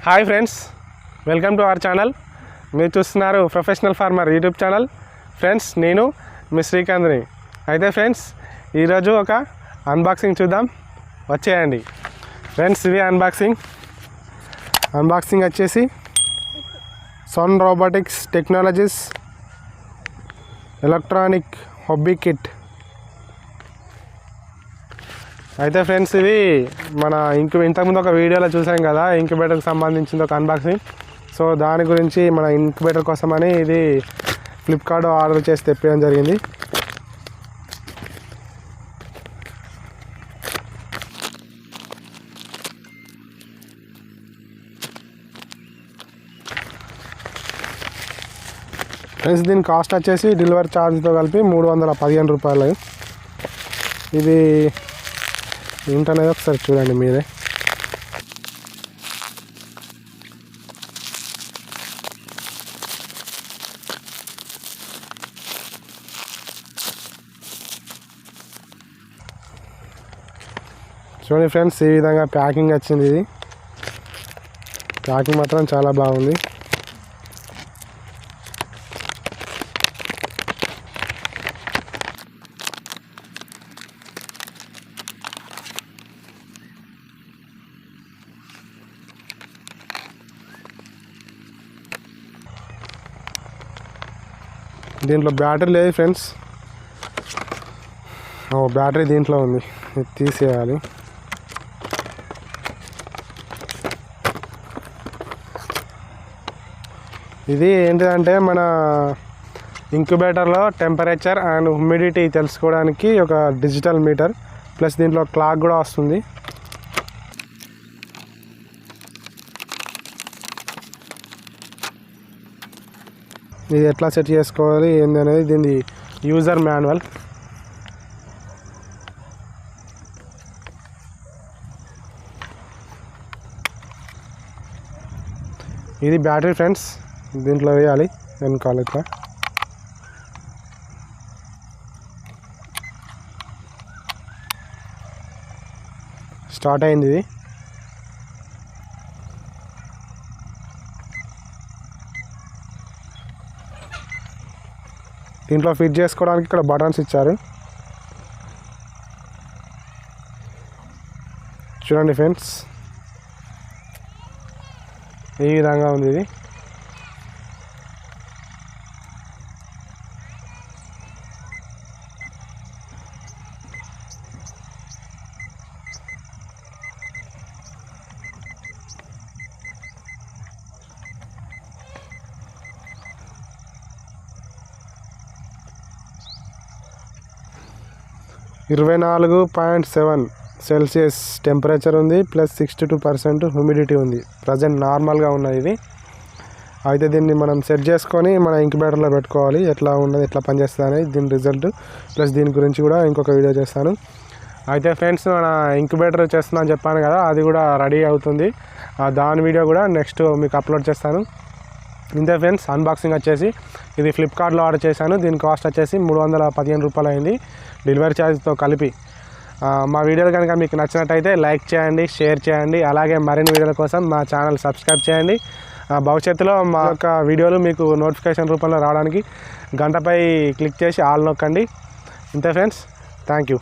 Hi friends, welcome to our channel. మీరు చూస్తున్నారు professional farmer YouTube channel. Friends, నేను మీ శ్రీకాంత్ని. అయితే ఫ్రెండ్స్, ఈరోజు ఒక అన్బాక్సింగ్ చూద్దాం, వచ్చేయండి. ఫ్రెండ్స్, ఇవి అన్బాక్సింగ్ వచ్చేసి Sun Robotics Technologies electronic hobby kit. అయితే ఫ్రెండ్స్, ఇది మన ఇంతకుముందు ఒక వీడియోలో చూసాం కదా, ఇంక్యుబేటర్కి సంబంధించింది ఒక అన్బాక్సింగ్. సో దాని గురించి మన ఇంక్యుబేటర్ కోసమని ఇది ఫ్లిప్కార్ట్ ఆర్డర్ చేసి తెప్పడం జరిగింది. ఫ్రెండ్స్, దీని కాస్ట్ వచ్చేసి డెలివరీ ఛార్జ్తో కలిపి 315 రూపాయలు. ఇది ఏంటనేది ఒకసారి చూడండి మీరే. చూడండి ఫ్రెండ్స్, ఈ విధంగా ప్యాకింగ్ వచ్చింది. ఇది ప్యాకింగ్ మాత్రం చాలా బాగుంది. దీంట్లో బ్యాటరీ లేదు ఫ్రెండ్స్. బ్యాటరీ దీంట్లో ఉంది, ఇది తీసేయాలి. ఇది ఏంటిదంటే మన ఇంక్యుబేటర్లో టెంపరేచర్ అండ్ హ్యూమిడిటీ తెలుసుకోవడానికి ఒక డిజిటల్ మీటర్, ప్లస్ దీంట్లో క్లాక్ కూడా వస్తుంది. ఇది ఎట్లా సెట్ చేసుకోవాలి ఏంది అనేది దీని యూజర్ మాన్యువల్. ఇది బ్యాటరీ ఫ్రెండ్స్, దీంట్లో వేయాలి వెనకాల ఇట్లా. స్టార్ట్ అయింది ఇది. దీంట్లో ఫిట్ చేసుకోవడానికి ఇక్కడ బటన్స్ ఇచ్చారు. చూడండి ఫ్రెండ్స్, ఈ విధంగా ఉంది ఇది. (24.7 సెల్సియస్ టెంపరేచర్ ఉంది, ప్లస్ 62% హ్యూమిడిటీ ఉంది. ప్రజెంట్ నార్మల్గా ఉన్నది ఇది. అయితే దీన్ని మనం సెట్ చేసుకొని మన ఇంక్యుబేటర్లో పెట్టుకోవాలి. ఎట్లా ఉన్నది, ఎట్లా పనిచేస్తుంది అనేది దీని రిజల్ట్, ప్లస్ దీని గురించి కూడా ఇంకొక వీడియో చేస్తాను. అయితే ఫ్రెండ్స్, మన ఇంక్యుబేటర్ చేస్తున్నాను చెప్పాను కదా, అది కూడా రెడీ అవుతుంది. దాని వీడియో కూడా నెక్స్ట్ మీకు అప్లోడ్ చేస్తాను. ఇంతే ఫ్రెండ్స్, అన్బాక్సింగ్ వచ్చేసి ఇది ఫ్లిప్కార్ట్లో ఆర్డర్ చేశాను. దీని కాస్ట్ వచ్చేసి 315 రూపాయలు అయింది, డెలివరీ ఛార్జ్తో కలిపి. మా వీడియోలు కనుక మీకు నచ్చినట్టయితే లైక్ చేయండి, షేర్ చేయండి. అలాగే మరిన్ని వీడియోల కోసం మా ఛానల్ సబ్స్క్రైబ్ చేయండి. భవిష్యత్తులో మా యొక్క వీడియోలు మీకు నోటిఫికేషన్ రూపంలో రావడానికి గంటపై క్లిక్ చేసి ఆల్ నొక్కండి. ఇంతే ఫ్రెండ్స్, థ్యాంక్ యూ.